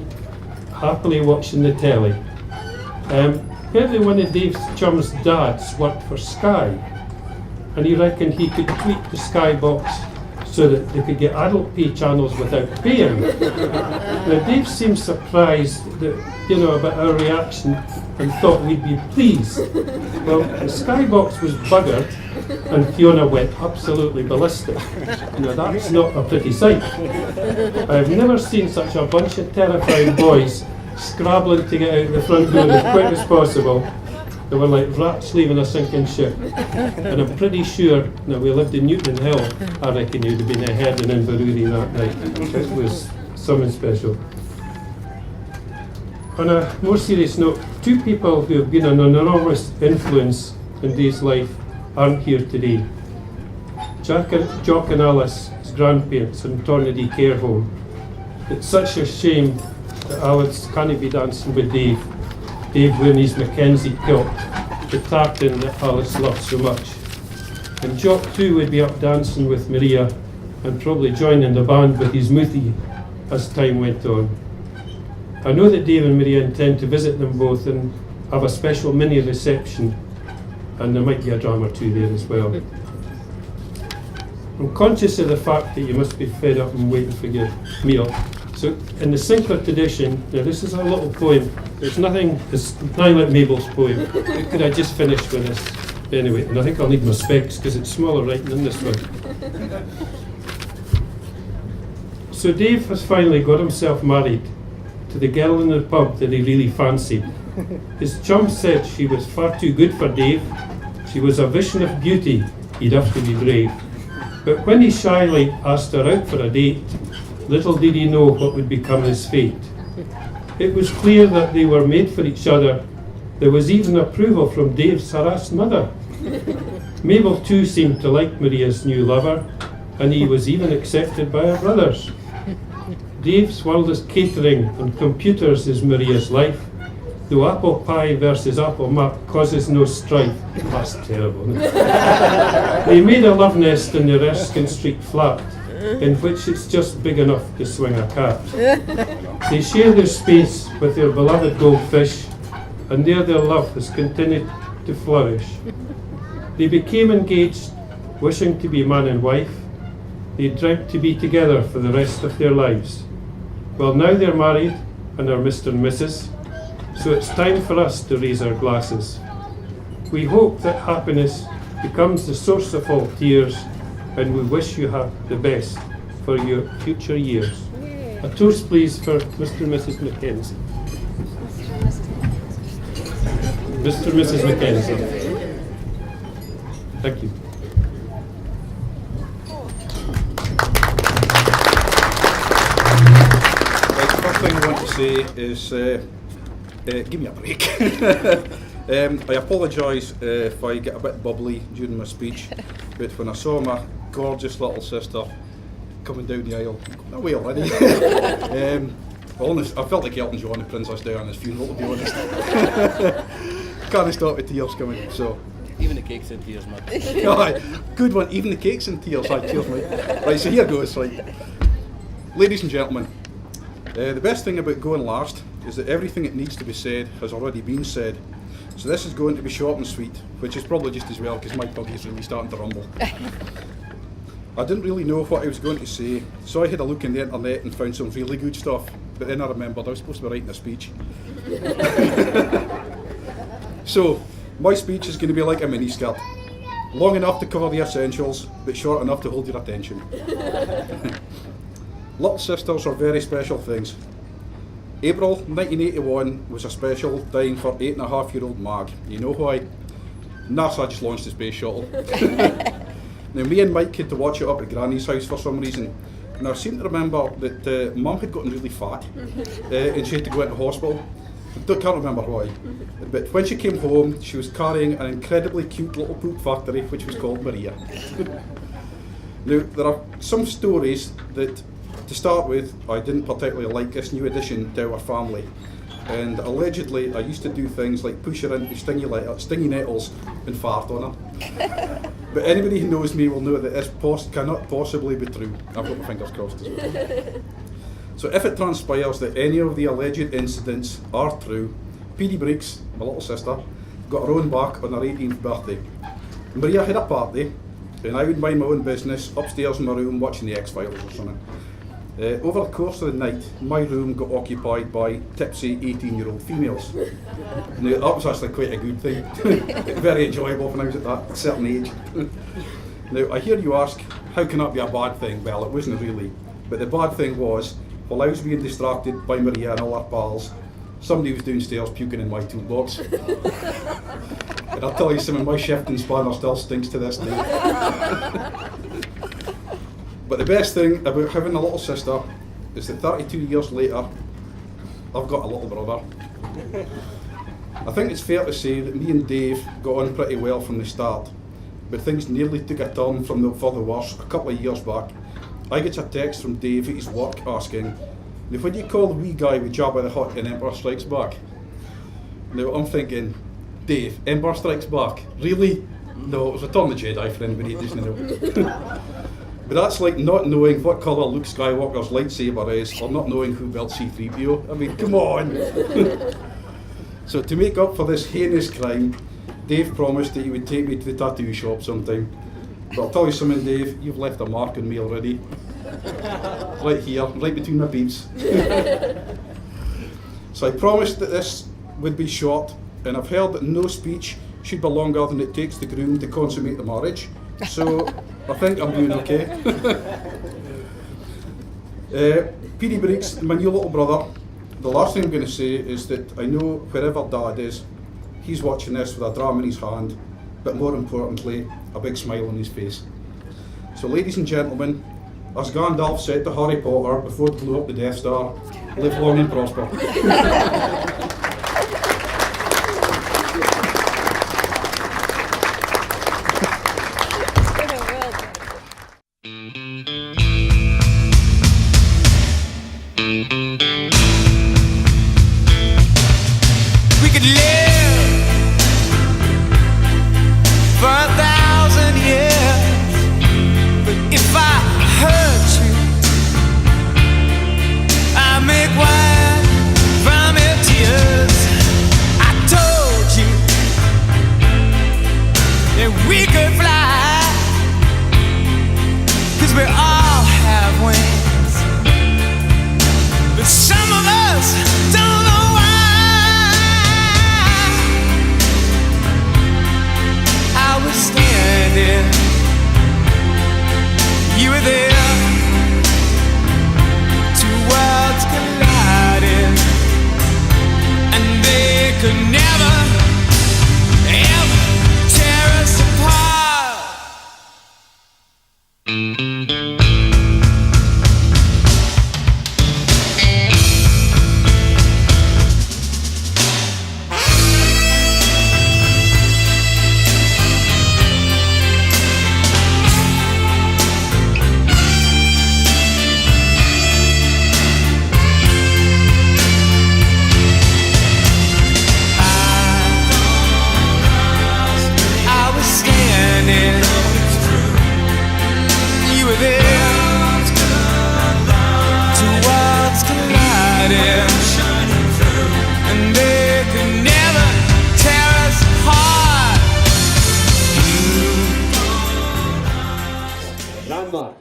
happily watching the telly. Apparently one of Dave's chums' dads worked for Sky, and he reckoned he could tweak the skybox so that they could get adult pay channels without paying. Now Dave seemed surprised that, about our reaction and thought we'd be pleased. Well, the skybox was buggered and Fiona went absolutely ballistic. Now that's not a pretty sight. I've never seen such a bunch of terrified boys scrabbling to get out the front door as quick as possible. They were like rats leaving a sinking ship. And I'm pretty sure that we lived in Newton Hill. I reckon you'd have been ahead in Inverurie that night. It was something special. On a more serious note, two people who have been an enormous influence in Dave's life aren't here today. Jock and Alice, his grandparents, in Tornady Care Home. It's such a shame that Alice can't be dancing with Dave. Dave wearing his Mackenzie kilt, the tartan that Alice loves so much. And Jock too would be up dancing with Maria and probably joining the band with his Muthi as time went on. I know that Dave and Maria intend to visit them both and have a special mini reception, and there might be a drama or two there as well. I'm conscious of the fact that you must be fed up and waiting for your meal. So in the Sinclair tradition, now this is a little poem. It's nothing like Mabel's poem. Could I just finish with this? Anyway, and I think I'll need my specs because it's smaller writing than this one. So Dave has finally got himself married to the girl in the pub that he really fancied. His chum said she was far too good for Dave. She was a vision of beauty, he'd have to be brave. But when he shyly asked her out for a date, little did he know what would become his fate. It was clear that they were made for each other. There was even approval from Dave's harassed mother. Mabel too seemed to like Maria's new lover, and he was even accepted by her brothers. Dave's world is catering and computers is Maria's life. Though apple pie versus apple mac causes no strife. That's terrible. They made a love nest in the Erskine Street flat, in which it's just big enough to swing a cat. They share their space with their beloved goldfish, and there their love has continued to flourish. They became engaged, wishing to be man and wife. They dreamt to be together for the rest of their lives. Well, now they're married and are Mr. and Mrs., so it's time for us to raise our glasses. We hope that happiness becomes the source of all tears, and we wish you have the best for your future years. A toast, please, for Mr. and Mrs. Mackenzie. Mr. and Mrs. Mackenzie. Thank you. Right, the first thing I want to say is give me a break. I apologise if I get a bit bubbly during my speech, but when I saw my gorgeous little sister coming down the aisle, I'm away already. Honest, I felt like Elton John and Princess Diana's funeral, to be honest. Can't stop the tears coming, so. Even the cake's in tears, man. Aye, good one, even the cake's in tears. Aye, cheers, mate. Right, so here goes. Right. Ladies and gentlemen, the best thing about going last is that everything that needs to be said has already been said. So this is going to be short and sweet, which is probably just as well because my buggy's really starting to rumble. I didn't really know what I was going to say, so I had a look in the internet and found some really good stuff. But then I remembered I was supposed to be writing a speech. So, my speech is going to be like a miniskirt. Long enough to cover the essentials, but short enough to hold your attention. Little sisters are very special things. April 1981 was a special time for 8.5-year-old Mag. You know why? NASA just launched the space shuttle. Now, me and Mike had to watch it up at Granny's house for some reason. And I seem to remember that Mum had gotten really fat and she had to go into hospital. I can't remember why. But when she came home, she was carrying an incredibly cute little poop factory which was called Maria. Now, there are some stories that, to start with, I didn't particularly like this new addition to our family. And allegedly, I used to do things like push her into stingy nettles and fart on her. But anybody who knows me will know that this cannot possibly be true. I've got my fingers crossed as well. So if it transpires that any of the alleged incidents are true, Petey Breeks, my little sister, got her own back on her 18th birthday. Maria had a party, and I would mind my own business upstairs in my room watching the X-Files or something. Over the course of the night, my room got occupied by tipsy 18-year-old females. Now, that was actually quite a good thing. Very enjoyable when I was at that certain age. Now, I hear you ask, how can that be a bad thing? Well, it wasn't really. But the bad thing was, while I was being distracted by Maria and all her pals, somebody was downstairs puking in my toolbox. And I'll tell you something, my shifting spanner still stinks to this day. But the best thing about having a little sister is that 32 years later, I've got a little brother. I think it's fair to say that me and Dave got on pretty well from the start, but things nearly took a turn for the worse a couple of years back. I get a text from Dave at his work asking, now when do you call the wee guy with Jabba the Hutt in Empire Strikes Back? Now I'm thinking, Dave, Empire Strikes Back? Really? No, it was Return of the Jedi for anybody who doesn't know. But that's like not knowing what colour Luke Skywalker's lightsaber is, or not knowing who built C-3PO. I mean, come on! So to make up for this heinous crime, Dave promised that he would take me to the tattoo shop sometime. But I'll tell you something, Dave, you've left a mark on me already. Right here, right between my beeps. So I promised that this would be short, and I've heard that no speech should be longer than it takes the groom to consummate the marriage. So I think I'm doing okay. Petey Breeks, my new little brother, the last thing I'm going to say is that I know wherever Dad is, he's watching this with a dram in his hand, but more importantly, a big smile on his face. So ladies and gentlemen, as Gandalf said to Harry Potter before he blew up the Death Star, live long and prosper. We could live for 1,000 years, but if I hurt 'cause we all have wings, but some of us don't know why. I was standing, you were there, two worlds colliding, and they could never, ever tear us apart. I was standing, you were there, two worlds colliding, and they could never tear us apart. Grand March.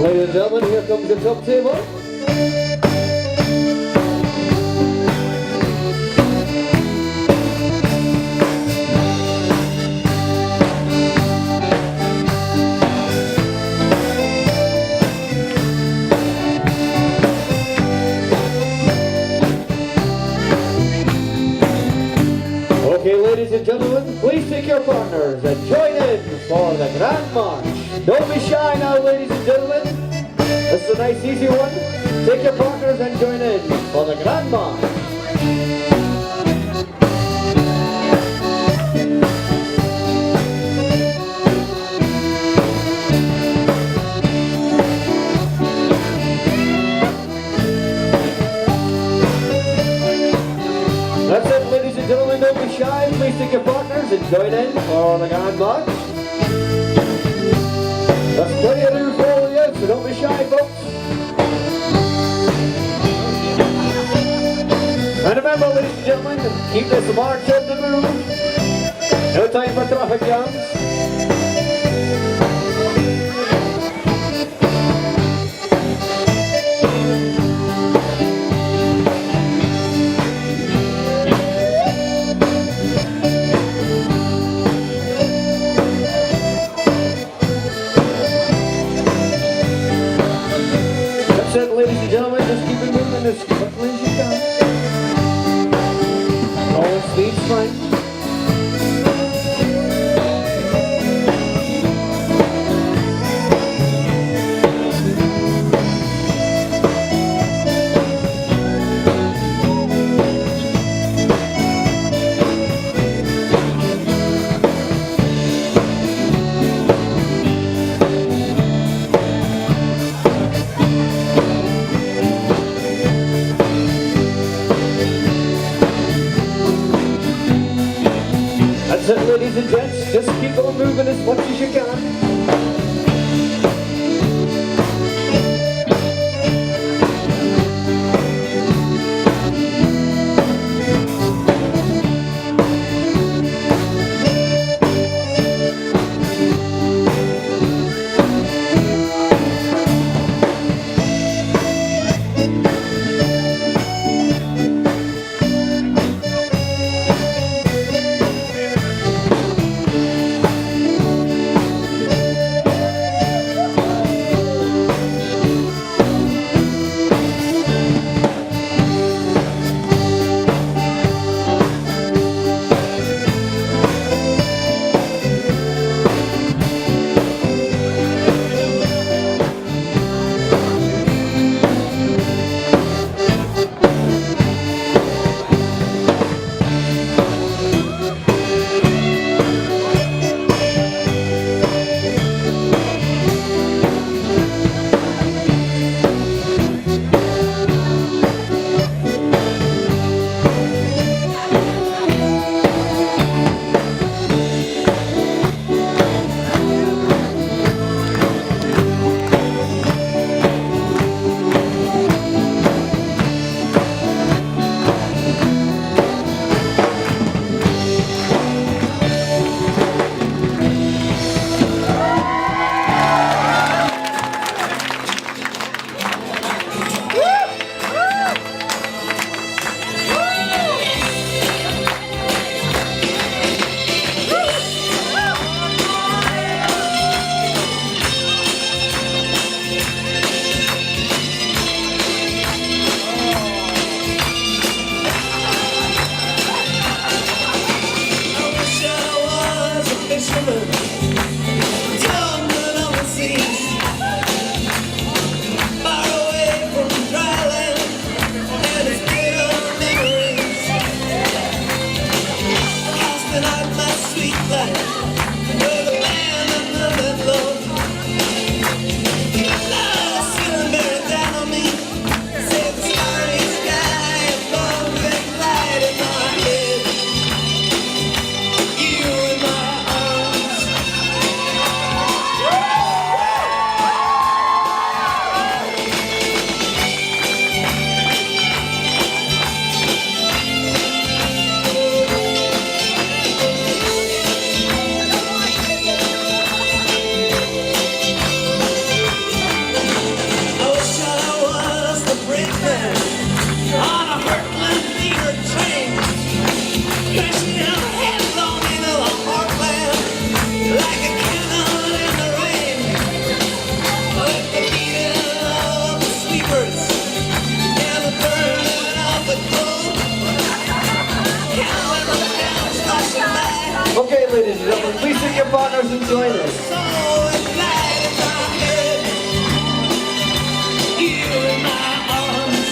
Ladies and gentlemen, here comes the top table. Okay, ladies and gentlemen, please take your partners and join in for the Grand March. Don't be shy now, ladies and gentlemen. This is a nice, easy one. Take your partners and join in for the Grand March. That's it, ladies and gentlemen. Don't be shy. Please take your partners and join in for the Grand March. There's plenty of room for all of you, so don't be shy, folks. And remember, ladies and gentlemen, keep this march on the move. No time for traffic jams. That's it, ladies and gentlemen, just keep it moving as quickly as you can. All speed's fine. and join us. So light in my head, you in my arms.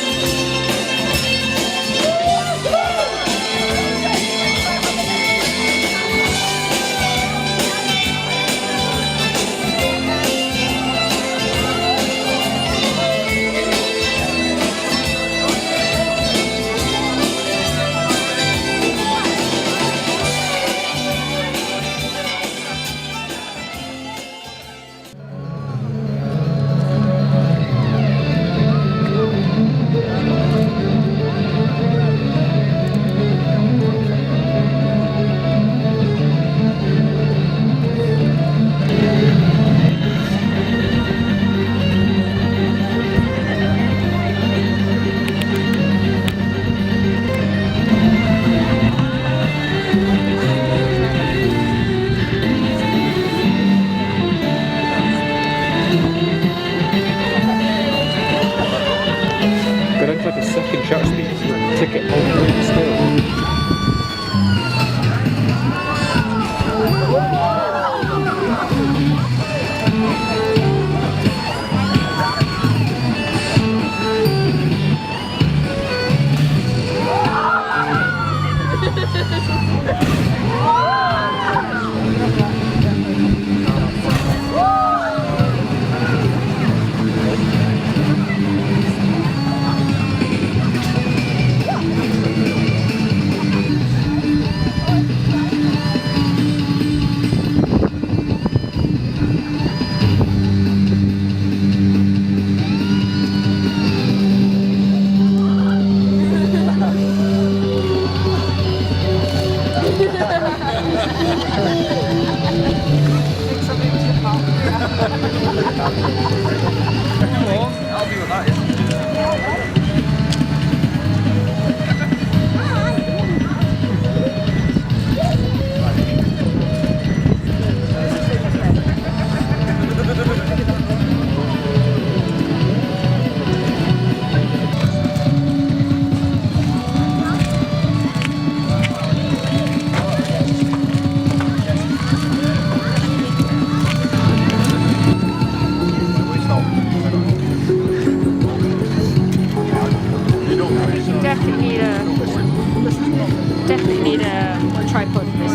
Got into like a second church speech ticket all the way to still. Definitely need a tripod for this.